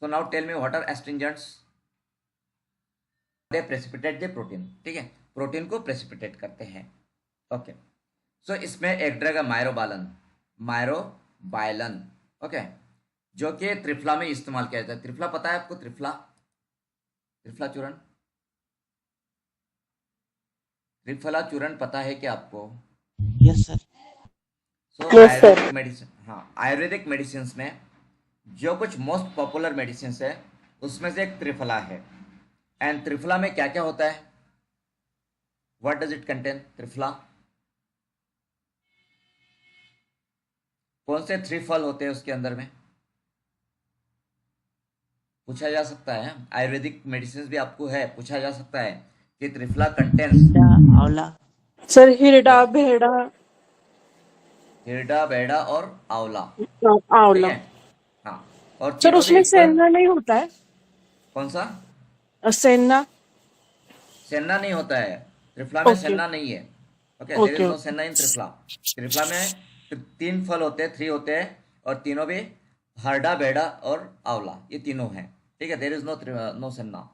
So now tell me what are astringents? They precipitate the protein, ठीक है, protein को precipitate करते हैं। ओके, सो इसमें एक ड्रग है मायरोबालन, मायरोबायलन, ओके, जो कि त्रिफला में इस्तेमाल किया जाता है। त्रिफला पता है आपको? त्रिफला, त्रिफला चूर्ण, त्रिफला चूर्ण पता है क्या आपको? Yes sir. So yes sir. Ayurvedic medicine, हाँ, आयुर्वेदिक मेडिसिन में जो कुछ मोस्ट पॉपुलर मेडिसिन है उसमें से एक त्रिफला है। एंड त्रिफला में क्या क्या होता है? What does it contain? Triphala, कौन से 3 फल होते हैं उसके अंदर में? पूछा जा सकता है, आयुर्वेदिक मेडिसिन भी आपको है, पूछा जा सकता है कि त्रिफला कंटेन्स। आंवला। सर हिरडा, भेड़ा, हिरडा, बेड़ा और आंवला, ठीक आंवला। है, हाँ, और सर तीनों भी उसमें इक्वल। सेंधा नहीं होता है? कौन सा? सेंधा। सेन्ना नहीं होता है त्रिफला में, ओके सेन्ना नहीं है। Okay, there is okay no okay. Senna in Triphala. Triphala में 3 फल होते हैं, 3 होते हैं, और तीनों भी हरडा, बेड़ा और आंवला, ये तीनों हैं, ठीक है। There is no senna.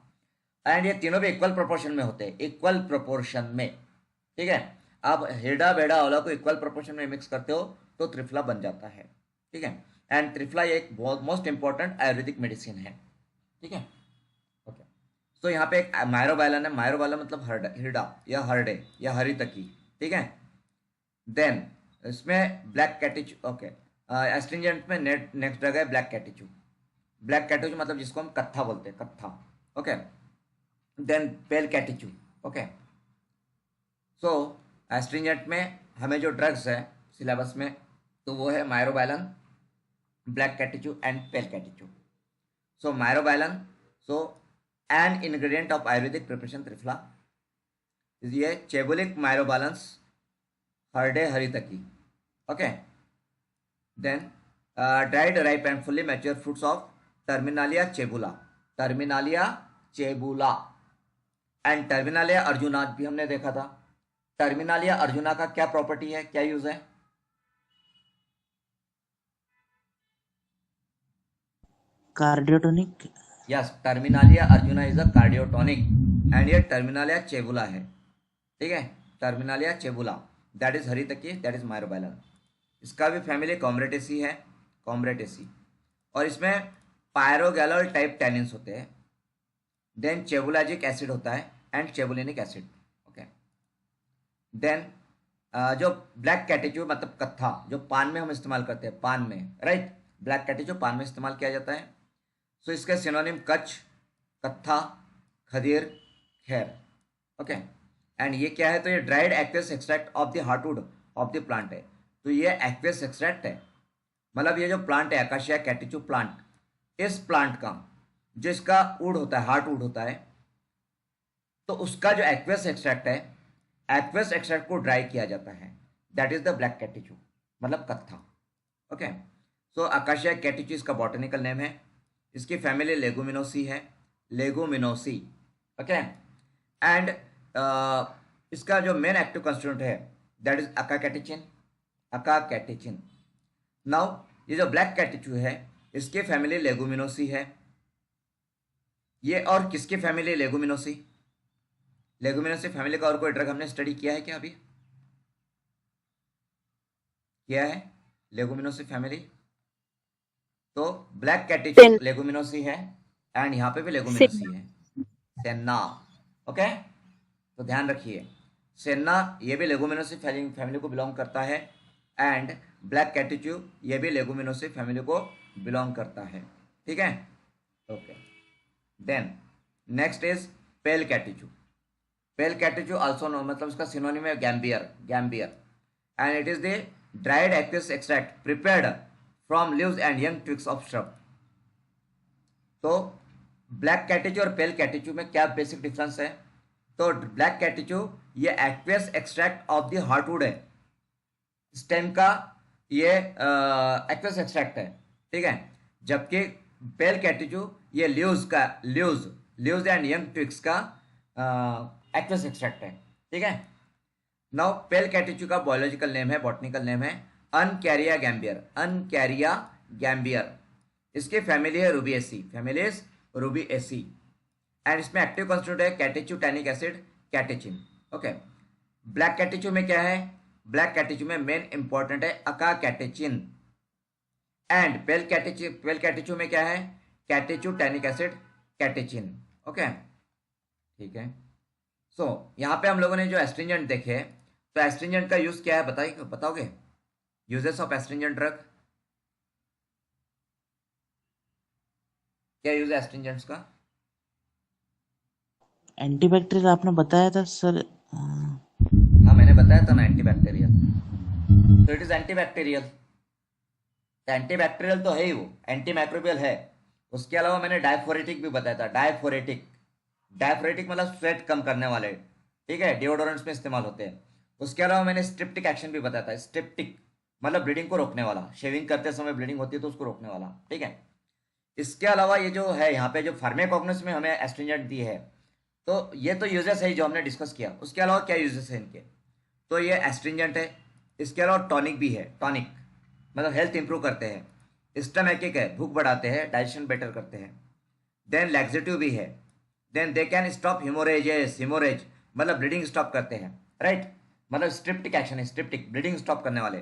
And ये तीनों भी इक्वल प्रोपोर्शन में होते हैं, इक्वल प्रोपोर्शन में, ठीक है। आप हिरडा, बेड़ा, आंवला को इक्वल प्रोपोर्शन में मिक्स करते हो तो त्रिफला बन जाता है, ठीक है। एंड त्रिफला एक बहुत मोस्ट इंपॉर्टेंट आयुर्वेदिक मेडिसिन है, ठीक है। ओके, तो यहाँ पे एक मायरोबायलन है, मायरोबायलन मतलब हिरडा या हरडे या हरी तकी, ठीक है। देन इसमें ब्लैक कैटिच, ओके, एस्ट्रिंजेंट में नेक्स्ट ड्रग है ब्लैक कैटिचू। ब्लैक कैटिचू मतलब जिसको हम कत्था बोलते हैं, कत्था, ओके। देन पेल कैटिचू, ओके। सो एस्ट्रिंजेंट में हमें जो ड्रग्स है सिलेबस में, तो वो है myrobalan, black catechu and pale catechu. So myrobalan, so an ingredient of Ayurvedic preparation Triphala, ये chebulic myrobalans, harde haritaki, okay. Then dried ripe and fully mature fruits of Terminalia chebula, Terminalia chebula and Terminalia arjuna भी हमने देखा था। Terminalia arjuna का क्या property है, क्या use है? Cardiotonic. Yes, Terminalia arjuna is a cardiotonic and ये टर्मिनालिया चेबुला है, ठीक है। Terminalia chebula, that is haritaki, that is myrobalan. इसका भी फैमिली कॉम्ब्रेटेसी है, कॉम्ब्रेटेसी, और इसमें पायरोगैलोल टाइप टैनिन्स होते हैं। देन चेबुलाजिक एसिड होता है एंड चेबुलिनिक एसिड, ओके। देन जो ब्लैक कैटेचू मतलब कत्था, जो पान में हम इस्तेमाल करते हैं, पान में, राइट, ब्लैक कैटेचू पान में इस्तेमाल किया जाता है। सो इसके सिनोनिम कच्छ, कत्था, खदीर, खैर, ओके। एंड ये क्या है? तो ये dried aqueous extract of the heartwood of the plant है। तो ये एक्वेस एक्सट्रैक्ट है, मतलब ये जो प्लांट है अकाशिया कैटिचू प्लांट, इस प्लांट का जो इसका वुड होता है, हार्ट वुड होता है, तो उसका जो एक्वेस एक्सट्रैक्ट है, एक्वेस एक्सट्रैक्ट को ड्राई किया जाता है, दैट इज द ब्लैक कैटिचू, मतलब कत्था, ओके। सो अकाशिया कैटिचू इसका बॉटनिकल नेम है। इसकी फैमिली लेगुमिनोसी है, लेगुमिनोसी, ओके। एंड इसका जो मेन एक्टिव कंस्टिट्यूएंट है दैट इज अकाकैटिचिन, अकाकैटिचिन। नाउ ये जो ब्लैक कैटिचू है इसकी फैमिली लेगुमिनोसी है। ये और किसकी फैमिली लेगुमिनोसी? लेगुमिनोसी फैमिली का और कोई ड्रग हमने स्टडी किया है क्या अभी? किया है लेगुमिनोसी फैमिली? तो ब्लैक कैटिचू सेन लेगुमिनोसी है एंड यहाँ पे भी लेगुमिनोसी सेन है, सेन्ना, ओके। तो ध्यान रखिए, सेन्ना ये भी लेगुमिनोसी फैमिली को बिलोंग करता है एंड ब्लैक कैटिचू ये भी लेगुमिनोसी फैमिली को बिलोंग करता है, ठीक है, okay. Then next is pale catechu. Pale catechu also known, मतलब इसका सिनोनिम है gambier, gambier, and it is the dried aqueous extract prepared from leaves and young twigs of shrub. तो ब्लैक कैटिचू और pale कैटिचू में क्या basic difference है? तो black कैटिचू ये aqueous extract of the heartwood है, स्टेम का ये एक्वेस एक्सट्रैक्ट है, ठीक है। जबकि पेल कैटिचू ये ल्यूज का, ल्यूज एंड यंग ट्विग्स का एक्वेस एक्सट्रैक्ट है, ठीक है। नाउ पेल कैटिचू का बायोलॉजिकल नेम है, बॉटनिकल नेम है अनकैरिया गैम्बियर, अनकैरिया गैम्बियर। इसकी फैमिली है Rubiaceae, family is Rubiaceae. And इसमें एक्टिव कॉन्स्टिट्यूट है catechu tannic acid catechin. Okay, black catechu में क्या है? ब्लैक कैटेचू में मेन इंपॉर्टेंट है अका कैटेचिन। एंड पेल कैटेचू में क्या है? Catechu tannic acid catechin. Okay, ठीक है। सो यहाँ पे हम लोगों ने जो एस्ट्रिंजेंट देखे, तो एस्ट्रिंजेंट का यूज क्या है बताओगे? यूजेस ऑफ एस्ट्रिंजेंट ड्रग, क्या यूज है एस्ट्रिंजेंट्स का? एंटीबैक्टीरियल आपने बताया था सर। हाँ, मैंने बताया था ना, एंटीबैक्टीरियल। तो इट इज एंटीबैक्टीरियल, एंटीबैक्टीरियल तो है ही वो, एंटी माइक्रोबियल है। उसके अलावा मैंने डायफोरेटिक भी बताया था, डायफोरेटिक। डायफोरेटिक मतलब स्वेट कम करने वाले, ठीक है, डिओडोरेंट्स में इस्तेमाल होते हैं। उसके अलावा मैंने स्ट्रिप्टिक एक्शन भी बताया था, स्ट्रिप्टिक मतलब ब्लीडिंग को रोकने वाला, शेविंग करते समय ब्लीडिंग होती है तो उसको रोकने वाला, ठीक है। इसके अलावा ये जो है यहाँ पे जो फार्माकोग्नोस में हमें एस्ट्रिंजेंट दी है, तो ये तो यूजेस है जो हमने डिस्कस किया। उसके अलावा क्या यूजेस है इनके? तो ये एस्ट्रिंजेंट है, इसके अलावा टॉनिक भी है। टॉनिक मतलब हेल्थ इंप्रूव करते हैं। स्टमैकिक है, भूख बढ़ाते हैं, डाइजेशन बेटर करते हैं। देन लैक्सेटिव भी है। Then they can stop haemorrhages, haemorrhage मतलब ब्लीडिंग स्टॉप करते हैं, राइट, मतलब स्ट्रिप्टिक एक्शन है, स्ट्रिप्टिक ब्लीडिंग स्टॉप करने वाले।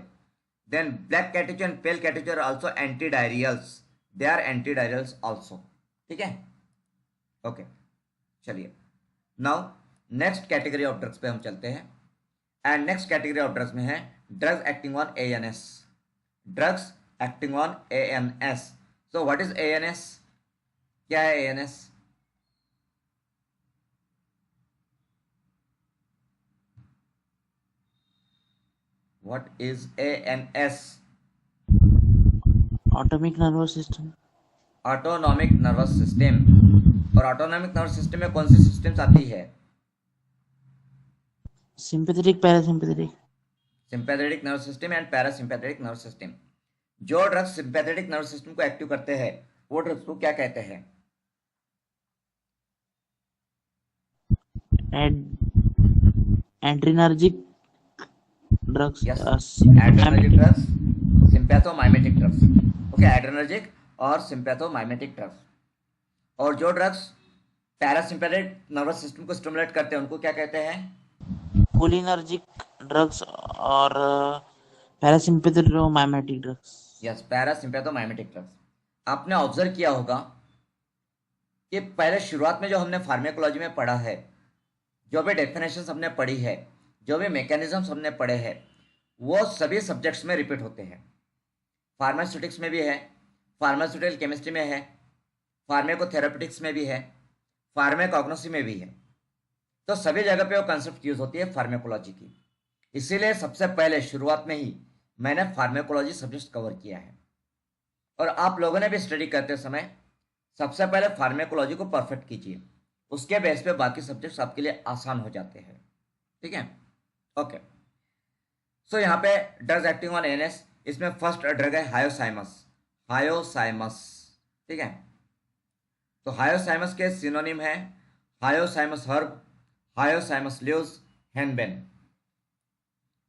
Then black catechu and pale catechu are also anti diarrheals, they are anti diarrheals also, ठीक है। ओके, चलिए now next category of drugs पे हम चलते हैं। And next category of drugs में है drugs acting on ANS, drugs acting on ANS. So what is ANS? क्या है ANS? What is ANS? Autonomic nervous system. Autonomic nervous system. और autonomic nervous system में कौन सी सिस्टम्स आती है? Sympathetic, parasympathetic. Sympathetic nervous system and parasympathetic nervous system. जो drugs sympathetic nervous system को active करते हैं वो ड्रग्स को क्या कहते हैं? Adrenergic drugs. Yes, adrenergic drugs, sympathomimetic drugs. Okay, adrenergic और सिंपैथोमाइमेटिक ड्रग्स। और जो ड्रग्स पैरासिम्पैथेटिक नर्वस सिस्टम को स्टिमुलेट करते हैं उनको क्या कहते हैं? कोलिनर्जिक ड्रग्स और parasympathomimetic drugs. Yes, parasympathomimetic drugs. आपने ऑब्जर्व किया होगा कि पहले शुरुआत में जो हमने फार्माकोलॉजी में पढ़ा है, जो भी डेफिनेशन हमने पढ़ी है, जो भी मैकेनिज्म्स हमने पढ़े हैं, वो सभी सब्जेक्ट्स में रिपीट होते हैं। फार्मास्यूटिक्स में भी है, फार्मास्यूटिकल केमिस्ट्री में है, फार्माकोथेरेपेटिक्स में भी है, फार्माकोग्नोसी में भी है। तो सभी जगह पे वो कंसेप्ट यूज होती है फार्माकोलॉजी की। इसीलिए सबसे पहले शुरुआत में ही मैंने फार्माकोलॉजी सब्जेक्ट कवर किया है। और आप लोगों ने भी स्टडी करते समय सबसे पहले फार्माकोलॉजी को परफेक्ट कीजिए, उसके बेस पे बाकी सब्जेक्ट्स आपके लिए आसान हो जाते हैं, ठीक है। ओके, सो यहाँ पे ड्रग्स एक्टिंग ऑन एएनएस, इसमें फर्स्ट ड्रग है हायोसाइमस, हायोसाइमस, ठीक है। तो हायोसाइमस के सिनोनिम है hyoscyamus herb, hyoscyamus leaves, henbane.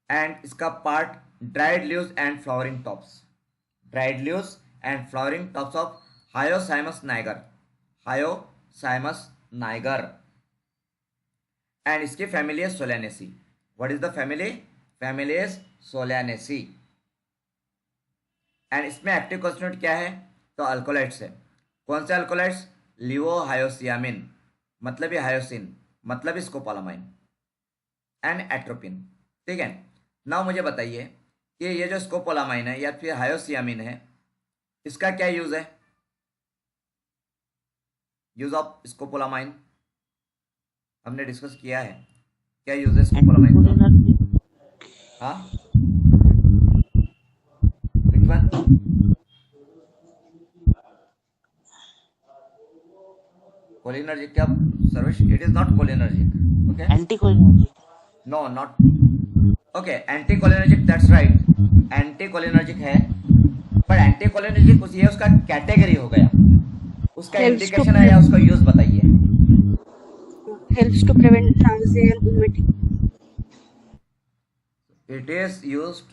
And इसका part dried leaves and flowering tops, dried leaves and flowering tops of hyoscyamus niger, hyoscyamus niger. And इसकी family है solanaceae. What is the family? Family is solanaceae. And इसमें active constituent क्या है? तो अल्कोलाइट्स है। कौन से अल्कोलाइट्स? लिवोहायोसियामिन मतलब ही हायोसिन, मतलब ही स्कोपोलामाइन, एंड एट्रोपिन, ठीक है। नाउ मुझे बताइए कि ये जो स्कोपोलामाइन है या फिर हायोसियामिन है, इसका क्या यूज है? यूज ऑफ स्कोपोलामाइन हमने डिस्कस किया है, क्या यूज है स्कोपोलामाइन का? हाँ, which one? Cholinergic क्या Sarvesh? It is not cholinergic, okay, anticholinergic. No not, okay, anti cholinergic, that's right, anti cholinergic है, पर एंटी कोलिनर्जिक ये उसका कैटेगरी हो गया, उसका Helps to इंडिकेशन है या उसका यूज बताइए। helps to prevent nausea and vomiting. It is used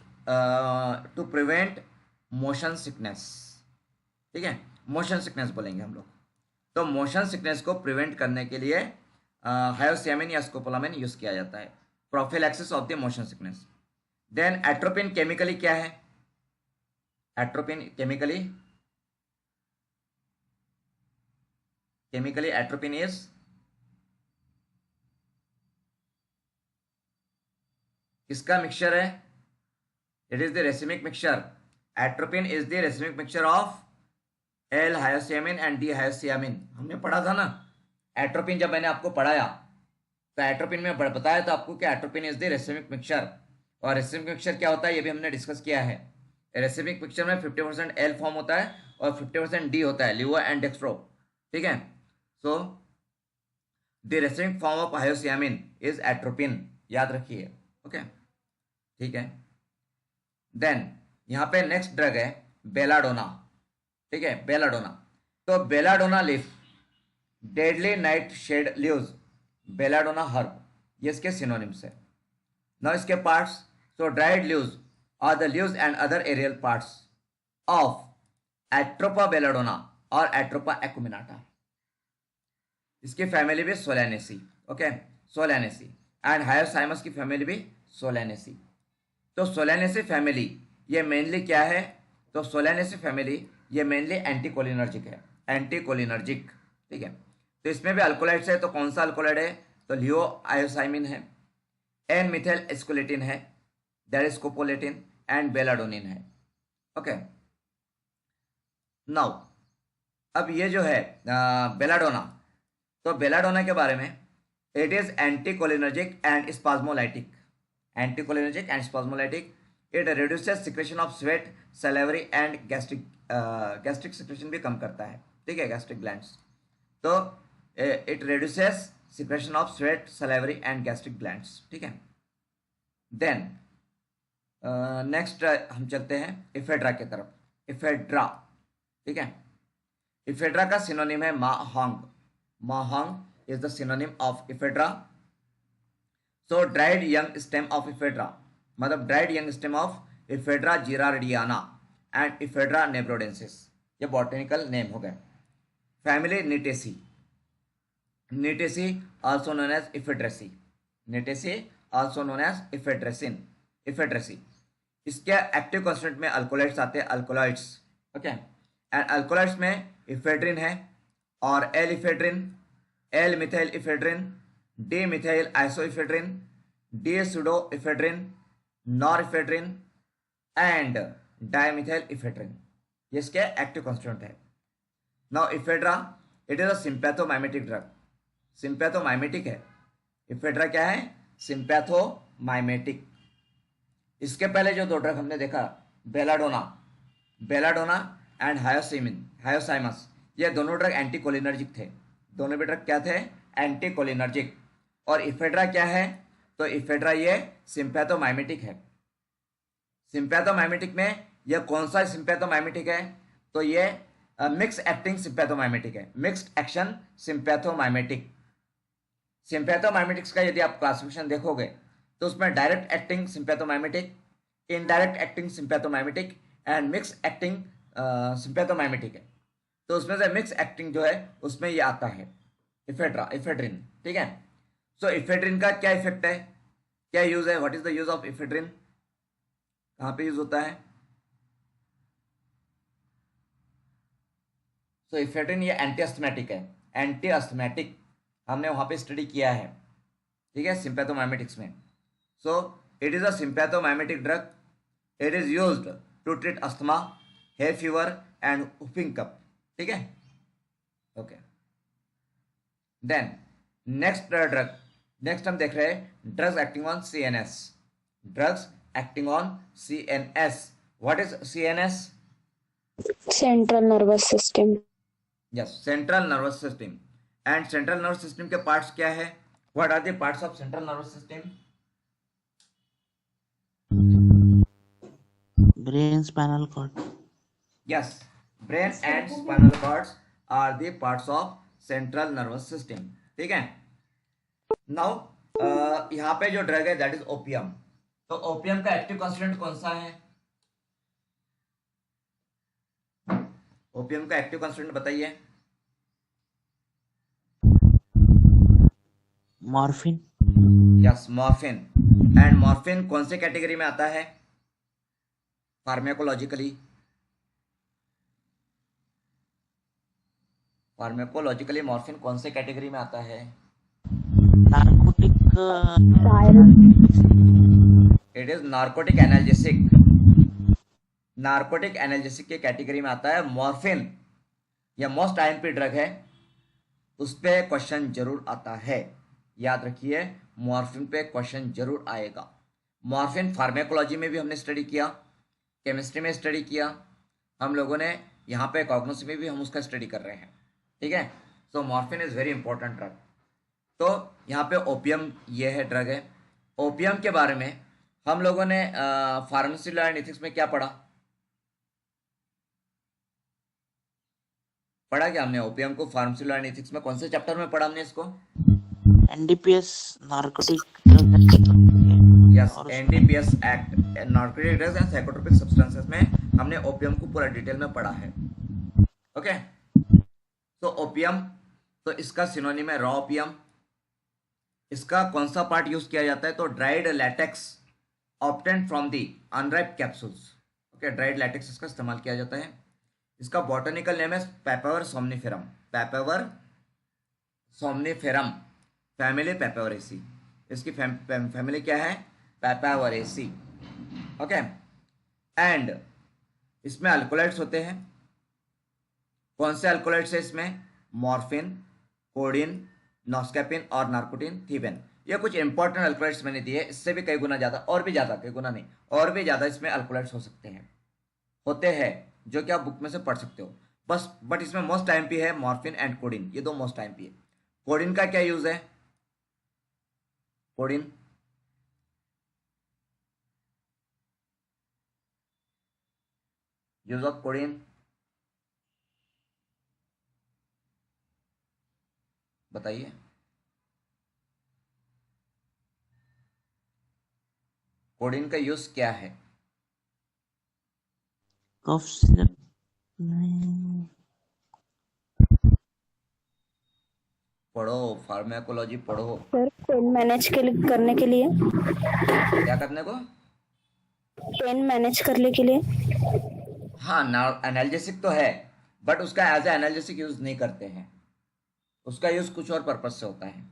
to prevent motion sickness, ठीक है, मोशन सिकनेस बोलेंगे हम लोग। तो मोशन सिकनेस को प्रिवेंट करने के लिए हायोसियामिन या स्कोपोलामिन यूज किया जाता है, prophylaxis of the motion sickness. Then atropine chemically क्या है? एट्रोपिन केमिकली एट्रोपिन इज किसका मिक्सचर है? It is the racemic mixture. Atropine is the racemic mixture of L hyoscyamine and D hyoscyamine. हमने पढ़ा था ना एट्रोपिन, जब मैंने आपको पढ़ाया तो एट्रोपिन में बताया था आपको कि atropine is the racemic mixture. और रेसिमिक मिक्सचर क्या होता है ये भी हमने डिस्कस किया है। रेसिमिक मिक्सचर में 50% एल फॉर्म होता है और 50% डी होता है, लिवो एंड डेक्स्ट्रो। ठीक है, so the racemic form of hyoscyamine is atropine, याद रखिए। ओके, ठीक है। देन यहाँ पे नेक्स्ट ड्रग है बेलाडोना। ठीक है, बेलाडोना। तो belladonna leaf, deadly nightshade leaves, belladonna herb, ये इसके सिनोनिम्स है। नाउ इसके parts, so dried leaves are the leaves and other aerial parts of atropa belladonna और एट्रोपा एक्युमिनाटा। इसकी फैमिली भी solanaceae. Okay, solanaceae. And hyoscyamus की family भी solanaceae. तो सोलानेसी फैमिली ये मेनली क्या है? तो सोलानेसी फैमिली ये मेनली एंटीकोलिनर्जिक है, एंटीकोलिनर्जिक। ठीक है, तो इसमें भी अल्कोलाइड्स है। तो कौन सा अल्कोलाइड है? तो लियो आयोसाइमिन है, एन मिथाइल एस्कुलेटिन है, दैट इज कोपोलेटिन, एंड बेलाडोनिन है। ओके, नाउ अब ये जो है बेलाडोना, तो बेलाडोना के बारे में, it is anticholinergic and spasmolytic, anticholinergic and spasmolytic. It reduces secretion of sweat, salivary and gastric, gastric secretion भी कम करता है। ठीक है, गैस्ट्रिक ग्लैंड्स। तो it reduces secretion of sweat, salivary and gastric glands. ठीक है, देन नेक्स्ट हम चलते हैं इफेड्रा की तरफ। इफेड्रा, ठीक है, इफेड्रा का सिनोनिम है mahuang. Mahuang is the synonym of ephedra. So dried young stem of ephedra, मतलब dried young stem of ephedra gerardiana and ephedra nebrodensis, ये बॉटनिकल नेम हो गए। Family gnetaceae, gnetaceae also known as ephedraceae, gnetaceae also known as ephedraceae, ephedraceae. इसके active constituent में alkaloids आते हैं, alkaloids. Okay, and alkaloids में ephedrine है और L ephedrine, L methyl ephedrine, D methyl isoephedrine, D sudo ephedrine, nor ephedrine and dimethyl ephedrine, ये इसके active constituent है। Now ephedra it is a sympathomimetic drug, sympathomimetic है। Ephedra क्या है? Sympathomimetic. इसके पहले जो दो ड्रग हमने देखा, बेलाडोना, बेलाडोना एंड हायोसिमिन, हायोसाइमस, ये दोनों ड्रग एंटीकोलिनर्जिक थे। दोनों भी ड्रग क्या थे? एंटीकोलिनर्जिक। और इफेड्रा क्या है? तो इफेड्रा ये सिंपैथोमाइमेटिक है। सिंपैथोमाइमेटिक में यह कौन सा सिंपैथोमाइमेटिक है? तो ये मिक्स एक्टिंग सिंपैथोमाइमेटिक है, मिक्स्ड एक्शन सिंपैथोमाइमेटिक। सिंपैथोमाइमेटिक्स का यदि आप क्लासिफिकेशन देखोगे तो उसमें direct acting sympathomimetic, indirect acting sympathomimetic and mix acting sympathomimetic है। तो उसमें से मिक्स एक्टिंग जो है उसमें ये आता है इफेड्रा, इफेड्रिन। ठीक है, सो इफेड्रिन का क्या इफेक्ट है, क्या यूज है? What is the use of ephedrine? कहाँ पे यूज होता है? सो इफेड्रिन ये एंटी अस्थमैटिक है, एंटी अस्थमैटिक, हमने वहां पे स्टडी किया है। ठीक है, सिंपैथोमाइमेटिक्स में। So it is a sympathomimetic drug. It is used to treat asthma, hay fever and whooping cough. ठीक है, okay. Then next drug, next हम देख रहे हैं drugs acting on CNS, drugs acting on CNS. What is CNS? Central nervous system. Yes, central nervous system. And central nervous system के parts क्या है? What are the parts of central nervous system? brain, spinal cord. Yes, brain and spinal cords are the parts of central nervous system. ठीक है, now यहाँ पे जो drug है that is opium. तो ओपियम का एक्टिव कॉन्स्टिट्यूएंट कौन सा है? ओपियम का एक्टिव कॉन्स्टिट्यूएंट बताइए। Morphine. Yes, morphine. And morphine कौन से कैटेगरी में आता है फार्मेकोलॉजिकली? फार्मेकोलॉजिकली मॉर्फिन कौन से कैटेगरी में आता है? Narcotic. It is narcotic analgesic. Narcotic analgesic के कैटेगरी में आता है मॉर्फिन। यह मोस्ट आईएमपी ड्रग है, उस पर क्वेश्चन जरूर आता है, याद रखिए, मॉर्फिन पे क्वेश्चन जरूर आएगा। मॉर्फिन फार्मेकोलॉजी में भी हमने स्टडी किया, केमिस्ट्री में स्टडी किया, हम लोगों ने यहाँ पे कॉग्नोसी में भी हम उसका स्टडी कर रहे हैं, ठीक है। So morphine is very important drug. तो यहाँ पे ओपियम ये है ड्रग है। ओपियम के बारे में हम लोगों ने फार्मेसी लॉ एंड एथिक्स में क्या पढ़ा क्या हमने ओपियम को? फार्मेसी लॉ एंड एथिक्स में कौन से चैप्टर में पढ़ा हमने इसको? NDPS narcotic drug. Yes, NDPS act, narcotic drugs and psychotropic substances में हमने ओपियम को पूरा डिटेल में पढ़ा है। ओके, तो ओपियम, तो इसका सिनोनिम है रॉ ओपियम। इसका कौन सा पार्ट यूज किया जाता है? तो dried latex obtained from the unripe capsules. Okay, dried latex इसका इस्तेमाल किया जाता है। इसका बॉटनिकल नेम है पेपावर सोमनिफेरम। पेपावर सोमनिफेरम, फैमिली पेपावरेसी। इसकी फैमिली क्या है? पेपावरेसी। ओके, एंड इसमें अल्कोलाइड्स होते हैं। कौन से अल्कोलाइड्स है इसमें? मॉर्फिन, कोडिन, नॉस्कैपिन और नार्कोटिन, थीबेन। ये कुछ इंपॉर्टेंट अल्कोलाइड्स मैंने दिए, इससे भी कई गुना ज़्यादा, और भी ज़्यादा, कई गुना नहीं, और भी ज़्यादा इसमें अल्कोलाइड्स हो सकते हैं, होते हैं, जो कि आप बुक में से पढ़ सकते हो बस। बट इसमें मोस्ट टाइम पी है मॉर्फिन एंड कोडिन, ये दो मोस्ट टाइम पी है। कोडिन का क्या यूज है? कोडिन यूज ऑफ कोडिन बताइए। कोडिन का यूज क्या है? कफ सिरप में। पढ़ो, फार्माकोलॉजी पढ़ो। सर पेन मैनेज करने के लिए, क्या करने को? पेन मैनेज करने के लिए। हाँ, एनाल्जेसिक तो है, बट उसका एज ए एनाल्जेसिक यूज नहीं करते हैं, उसका यूज कुछ और पर्पज से होता है।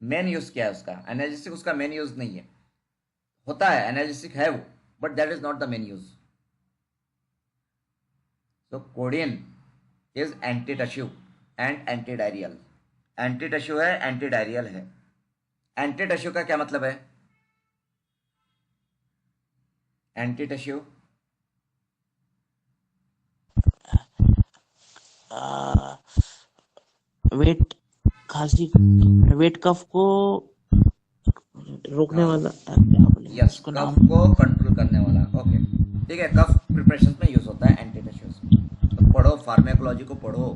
मेन यूज क्या है उसका? एनाल्जेसिक उसका मेन यूज नहीं है, होता है एनाल्जेसिक है वो, but that is not the main use. So codeine is anti-tissue and anti-diarrheal। एंटी-टश्यू है, एंटी-डायरियल है। एंटी-टश्यू का क्या मतलब है? एंटी-टश्यू वेट खांसी, वेट कफ को रोकने वाला, यस, इसको कफ नाम को कंट्रोल करने वाला। ओके, ठीक है, कफ प्रिपरेशन में यूज होता है एंटी-टश्यूज। तो पढ़ो, फार्मेकोलॉजी को पढ़ो,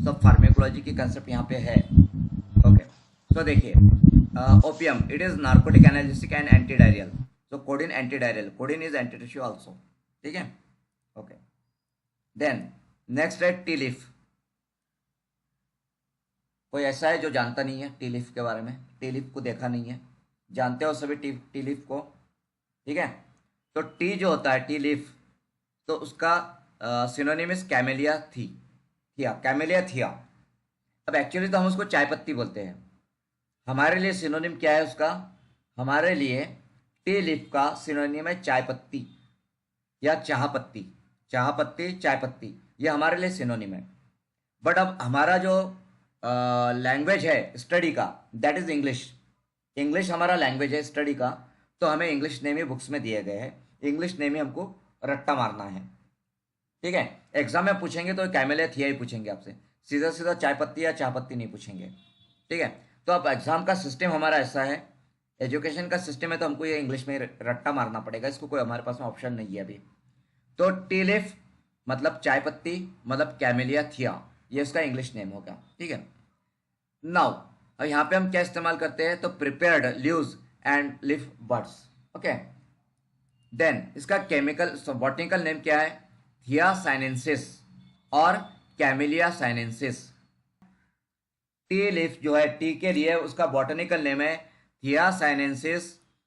सब फार्मेकोलॉजी की कंसेप्ट यहाँ पे है। ओके, तो देखिए, opium, it is narcotic analgesic and anti diarrhoeal. So coding anti diarrhoeal, coding is anti tissue also, ठीक है। ओके, देन नेक्स्ट है टी लीफ। कोई ऐसा है जो जानता नहीं है टी लीफ के बारे में? टी लीफ को देखा नहीं है? जानते हो सभी टी लीफ को, ठीक है। तो टी जो होता है, टी लीफ, तो उसका सिनोनिमस कैमेलिया थिया, कैमेलिया थिया। अब एक्चुअली तो हम उसको चाय पत्ती बोलते हैं, हमारे लिए सिनोनिम क्या है उसका? हमारे लिए टी लीफ का सिनोनिम है चाय पत्ती या चाह पत्ती। चाह पत्ती, चाय पत्ती, ये हमारे लिए सिनोनिम है। बट अब हमारा जो लैंग्वेज है स्टडी का, दैट इज इंग्लिश। इंग्लिश हमारा लैंग्वेज है स्टडी का, तो हमें इंग्लिश नेम ही बुक्स में दिए गए हैं, इंग्लिश नेम ही हमको रट्टा मारना है, ठीक है। एग्जाम में पूछेंगे तो कैमेलिया थिया ही पूछेंगे आपसे, सीधा सीधा चाय पत्ती या चाह पत्ती नहीं पूछेंगे, ठीक है। तो अब एग्जाम का सिस्टम हमारा ऐसा है, एजुकेशन का सिस्टम है, तो हमको ये इंग्लिश में रट्टा मारना पड़ेगा, इसको कोई हमारे पास में ऑप्शन नहीं है अभी। तो टी लीफ मतलब चाय पत्ती, मतलब कैमेलिया थिया, ये इसका इंग्लिश नेम होगा, ठीक है। नाउ अब यहाँ पे हम क्या इस्तेमाल करते हैं? तो prepared leaves and leaf buds, okay. Then इसका केमिकल बॉटनिकल नेम क्या है? थियासाइनेंसिस और कैमिलिया साइनेंसिस। टी लीफ जो है टी के लिए उसका बॉटनिकल नेम है Thea sinensis,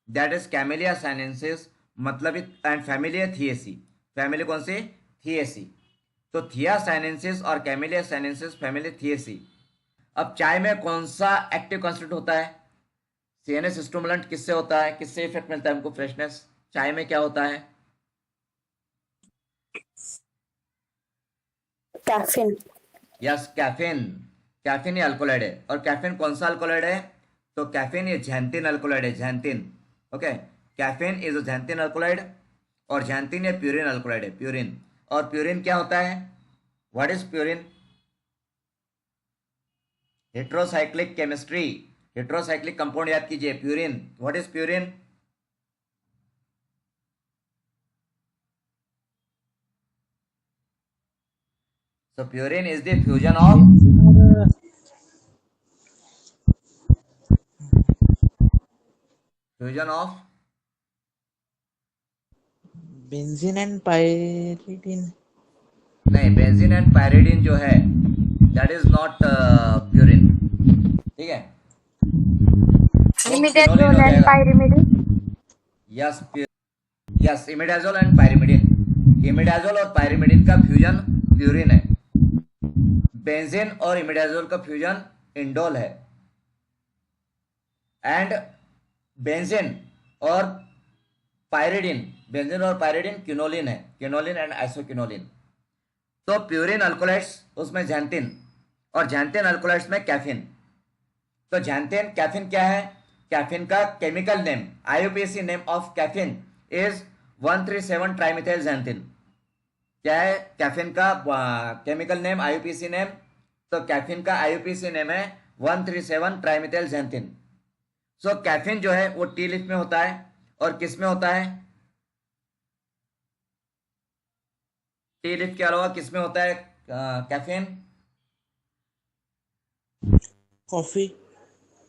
that is Camellia sinensis, मतलब एंड फैमिली है थिएसी। फैमिली कौन सी? थिएसी। तो थिया साइनेंसिस और कैमिलिया साइनेंसिस फैमिली थिएसी। अब चाय में कौन सा एक्टिव कॉन्स्टिट्यूट होता है? सीएनएस स्टिमुलेंट किससे होता है, किससे इफेक्ट मिलता है हमको फ्रेशनेस? चाय में क्या होता है? कैफीन। Yes, caffeine. कैफीन ये अल्कोलाइड है, और कैफीन कौन सा अल्कोलाइड है? तो कैफीन ये झैंथिन अल्कोलाइड है, झैंथिन। ओके, कैफीन इज झैंथिन अल्कोलाइड, और झैंथिन ये प्यूरिन अल्कोलाइड है, प्यूरिन। और प्यूरिन क्या होता है? What is purine? Heterocyclic chemistry, heterocyclic compound याद कीजिए, purine. What is purine? So purine is the fusion of fusion of benzene and pyridine. नहीं, बेंजीन एंड पायरिडीन जो है दैट इज नॉट प्यूरिन, ठीक है? वो Imidazole quinoline हो and जाएगा। pyrimidine. Yes, yes, imidazole and pyrimidine. Imidazole और pyrimidine का फ्यूजन प्यूरिन है। बेंजीन और इमिडाजोल का फ्यूजन इंडोल है। एंड बेंजीन और पायरिडिन, बेंजीन और पायरिडिन क्विनोलिन है, क्विनोलिन एंड आइसोक्विनोलिन। तो प्यूरिन अल्कोलाइड्स उसमें झैंथिन, और झैंथिन अल्कोलाइड्स में कैफीन। तो झैंथिन कैफीन क्या है? कैफीन का chemical name, IUPAC name of caffeine is 137 trimethyl xanthine. क्या है कैफीन का केमिकल नेम, आईयूपीएसी नेम? तो कैफीन का आईयूपीएसी नेम है 137 ट्राइमिथाइल झैंथिन। सो कैफीन जो है वो टी लीफ में होता है, और किस में होता है? टी लीफ के अलावा किस में होता है caffeine? Coffee.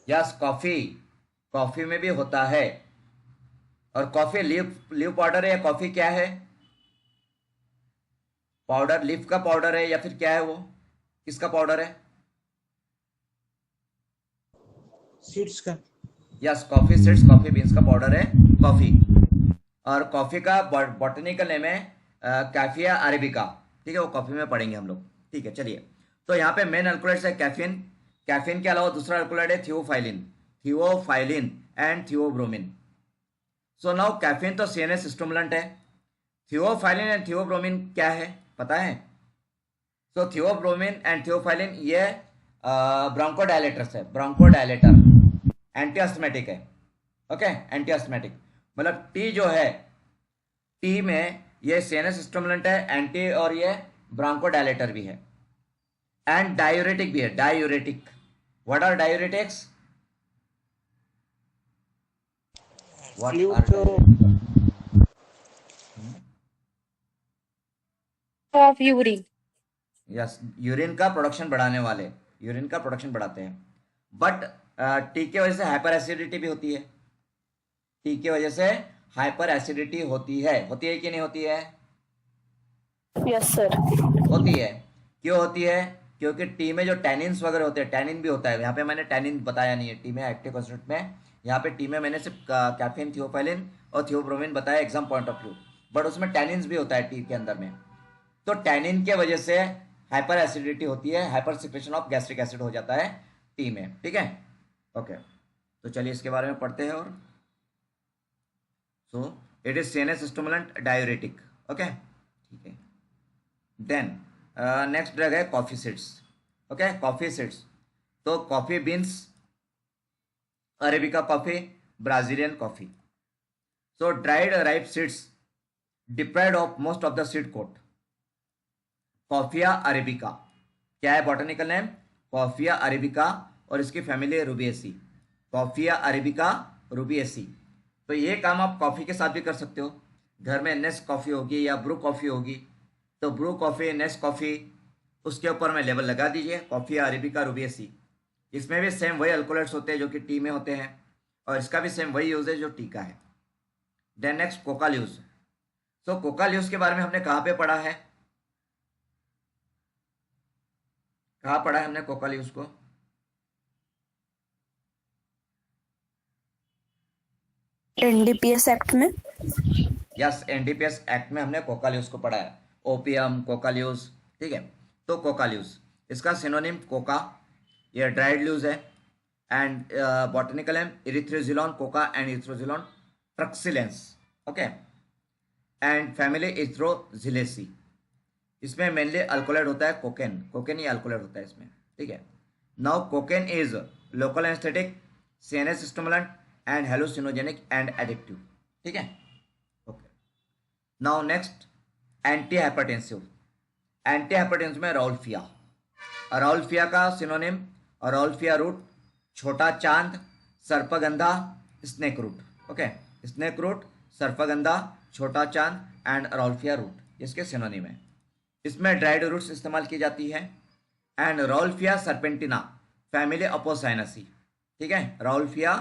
Yes, coffee, coffee में भी होता है। और कॉफी लीफ पाउडर है या कॉफी क्या है? पाउडर, लीफ का पाउडर है या फिर क्या है वो? किसका पाउडर है? सीड्स का। Yes, coffee seeds, coffee beans का पाउडर है कॉफी। और कॉफी का बॉटनिकल नेम है कैफिया अरेबिका, ठीक है? वो कॉफी में पढ़ेंगे हम लोग, ठीक है? चलिए, तो यहाँ पे मेन अल्कोलाइड्स है कैफीन। कैफीन के अलावा दूसरा अल्कोलाइड है theophylline, theophylline and theobromine. So now caffeine तो सीएनएस स्टिमुलेंट है। थियोफाइलिन एंड थियोब्रोमिन क्या है पता है? सो थियोब्रोमिन एंड थियोफाइलिन ये ब्रोंकोडायलेटर्स है, ब्रोंकोडायलेटर, एंटीअस्थमेटिक है। ओके, एंटीअस्थमेटिक मतलब टी जो है, टी में ये सीएनएस स्टिमुलेंट है, एंटी, और ये ब्रोंकोडायलेटर भी है, एंड डायूरेटिक भी है, diuretic. What are diuretics? What fluid are जो Of urine. यस, यूरिन का प्रोडक्शन बढ़ाने वाले, यूरिन का प्रोडक्शन बढ़ाते हैं। बट टी की वजह से हाइपर एसिडिटी भी होती है, टी की वजह से हाइपर एसिडिटी होती है कि नहीं होती है? Yes, sir. होती है। क्यों होती है? क्योंकि टी में जो टैनिन्स वगैरह होते हैं, टैनिन भी होता है। यहाँ पे मैंने टैनिन बताया नहीं है टी में, एक्टिव कॉन्स्टिट्यूट में। यहाँ पे टी में मैंने सिर्फ कैफीन, थियोफाइलिन और थियोब्रोमिन बताया exam point of view, but उसमें टैनिन्स भी होता है टी के अंदर में। तो टैनिन के वजह से हाइपर एसिडिटी होती है, hyper secretion of gastric acid हो जाता है टी में, ठीक है? ओके, तो चलिए इसके बारे में पढ़ते हैं। और so it is CNS stimulant, diuretic. Okay, ठीक है। देन नेक्स्ट ड्रग है coffee seeds. Okay, coffee seeds, तो coffee beans, arabica coffee, Brazilian coffee. So dried ripe seeds deprived of most of the seed coat. Coffea arabica क्या है botanical name? Coffea arabica, और इसकी family है Rubiaceae. Coffea arabica, Rubiaceae. तो ये काम आप कॉफ़ी के साथ भी कर सकते हो। घर में नेस्ट कॉफ़ी होगी या ब्रू कॉफ़ी होगी, तो ब्रू कॉफ़ी, नेस्ट कॉफ़ी, उसके ऊपर में लेबल लगा दीजिए कॉफिया अरेबिका रूबिएसी। इसमें भी सेम वही अल्कोलाइड्स होते हैं जो कि टी में होते हैं, और इसका भी सेम वही यूज है जो टी का है। Then next coca leaves. तो कोका ल्यूज के बारे में हमने कहाँ पे पढ़ा है? कहाँ पढ़ा है हमने कोकाल्यूस को? एनडीपीएस एक्ट में। यस, एनडीपीएस एक्ट में हमने कोकाल्यूस को पढ़ा है। ओपियम, कोकाल्यूस, ठीक है। तो कोकाल्यूस, इसका सिनोनिम कोका, ये ड्राइड ल्यूज है। And botanical name erythroxylon coca and erythroxylon truxillense, okay. And family erythroxylaceae. इसमें मेनली अल्कोलाइड होता है कोकेन, कोकेन ही अल्कोलाइड होता है इसमें, ठीक है। Now cocaine is local anesthetic, CNS stimulant and hallucinogenic and addictive, ठीक है, okay. Now next, anti hypertensive. Anti hypertensive में रॉल्फिया। रॉल्फिया का सिनोनिम रॉल्फिया रूट, छोटा चांद, सर्पगंधा, snake root, okay. Snake root, सर्पगंधा, छोटा चांद एंड रॉल्फिया रूट इसके सिनोनिम है। इसमें ड्राइड रूट्स इस्तेमाल की जाती है। And rauwolfia serpentina family apocynaceae, ठीक है, rauwolfia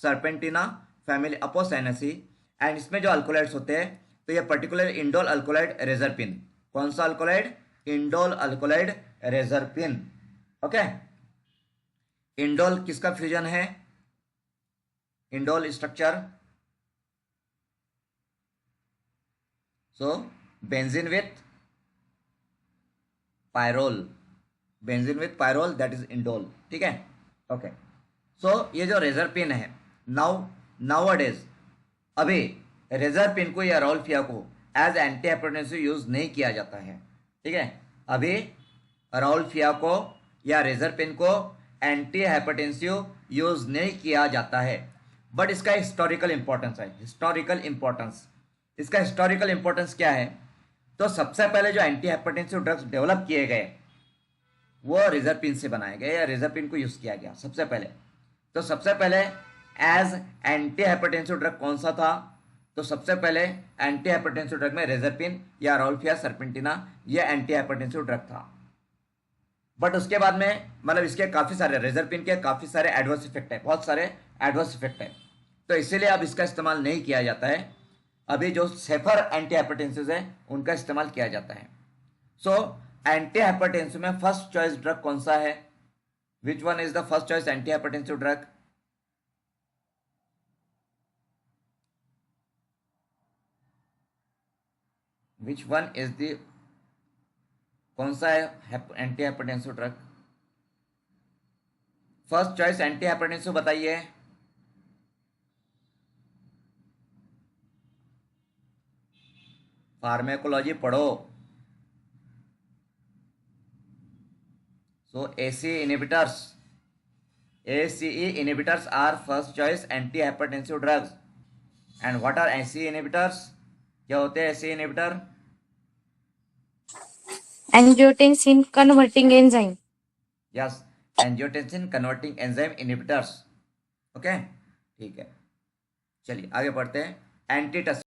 serpentina family apocynaceae. And इसमें जो अल्कोलाइड्स होते हैं तो ये पर्टिकुलर इंडोल अल्कोलाइड रेजरपिन। कौन सा alkaloid? Indole alkaloid reserpine, okay. Indole किसका फ्यूजन है? Indole structure, so benzene with pyrrole, benzene with pyrrole, that is indole, ठीक है, ओके। सो ये जो रेजरपिन है, नाउ डेज अभी रेजरपिन को या रॉल्फिया को एज एंटी हाइपरटेंसिव यूज नहीं किया जाता है, ठीक है। अभी रॉल्फिया को या रेजरपिन को एंटी हाइपरटेंसिव यूज नहीं किया जाता है। बट इसका हिस्टोरिकल इंपॉर्टेंस है, हिस्टोरिकल इंपॉर्टेंस। इसका हिस्टोरिकल इंपॉर्टेंस क्या है? तो सबसे पहले जो एंटी हाइपरटेंसिव ड्रग्स डेवलप किए गए वो रेजरपिन से बनाए गए या रेजरपिन को यूज किया गया सबसे पहले। तो सबसे पहले एज एंटी हाइपरटेंसिव ड्रग कौन सा था? तो सबसे पहले एंटी हाइपरटेंसिव ड्रग में रेजरपिन या रॉल्फिया सर्पेंटिना ये एंटी हाइपरटेंसिव ड्रग था। बट उसके बाद में मतलब इसके काफ़ी सारे, रेजरपिन के काफ़ी सारे एडवर्स इफेक्ट है, बहुत सारे एडवर्स इफेक्ट है, तो इसीलिए अब इसका इस्तेमाल नहीं किया जाता है। अभी जो सेफर एंटी हाइपरटेंसिव है उनका इस्तेमाल किया जाता है। सो एंटी हाइपरटेंसिव में फर्स्ट चॉइस ड्रग कौन सा है? Which one is the first choice anti hypertensive drug? Which one is the, कौन सा है anti hypertensive drug? First choice anti hypertensive बताइए। फार्मेकोलॉजी पढ़ो। So ACE inhibitors, ACE inhibitors are first choice antihypertensive drugs. And what are ACE inhibitors? क्या होते हैं ACE inhibitor? Angiotensin converting enzyme. Yes, angiotensin converting enzyme inhibitors. Okay, ठीक है, चलिए आगे बढ़ते हैं। एंटीटस